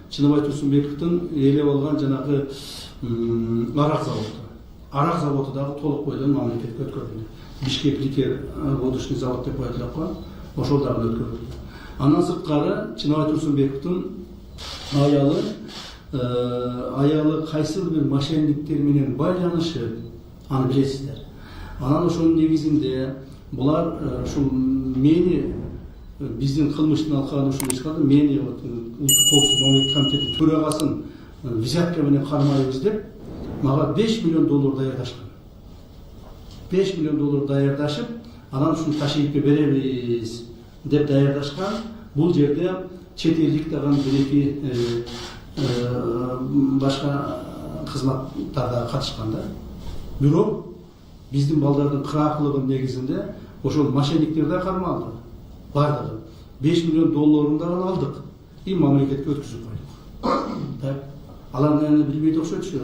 Чыныбай Турсунбековдун ээлеп алган жанагы арак заводу. Арак заводу дагы толук бойдон мамлекетке өткөрүлдү. Бишкек ликер водочный завод деп айтылат го. Ошол дагы өткөрүлдү. Андан сырткары Чыныбай Турсунбековдун аялы кайсыл бир мошенниктер менен байланышып, аны билесиздер. Анан ошонун негизинде булар ушул мени биздин кылмыштын алкагын ушул ишкады мени улуттук коопсуздук мамлекеттик комитетинин төрагасын взятка менен кармайбыз деп мага $5 миллион даярдашкан. $5 миллион даярдашып, анан ушуну Ташиевке беребиз деп даярдашкан. Бул жерде чет элдик дагы бир-эки башка кызматтарда катышкан да. Бирок биздин балдардын кыраакылыгынын негизинде ошол мошенниктер да кармалды. Бардыгы $5 миллион дагы алдык. И мамлекетке өткүзүп койдук. Так. Алар билбейт окшойт.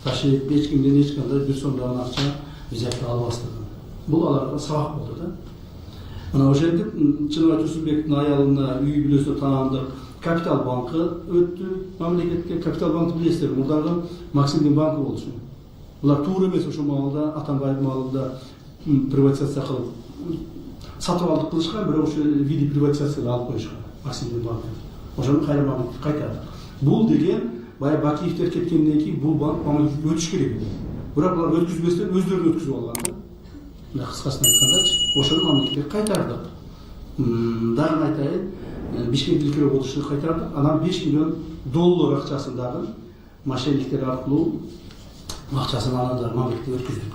Ташиев эч кимден эч кандай бир сомдогон акча взятка албастыгын. Бул аларга сабак болду да. Мына ошентип Чыныбай Турсунбековдун аялына үй бүлөсү таандык Капитал банкы өттү. Мамлекетке Капитал банкты билесиздер, мурдагы Максимдин банкы болчу. Булар туура эмес ошол маалда Атамбаевдин маалында приватизация кылып сатып алдык кылышкан, бирок ошо види приватизацияга алып коюшкан Максимдин банкы. Ошону кайра мамлекетке кайтардык. Бул деген баягы Бакиевдер кеткенден кийин бул банк мамлекетке өтүш керек экен. Бирок булар өткүзбөстөн өздөрү өткүзүп алган да. Мына кыскасын айткандачы, ошону мамлекетке кайтардык. Дагы айтайын, Бишкек ликер водочный кайтардык. Анан $5 миллион акчасын дагы мошенниктер аркылуу акчасын анан дагы мамлекетке өткүздүк.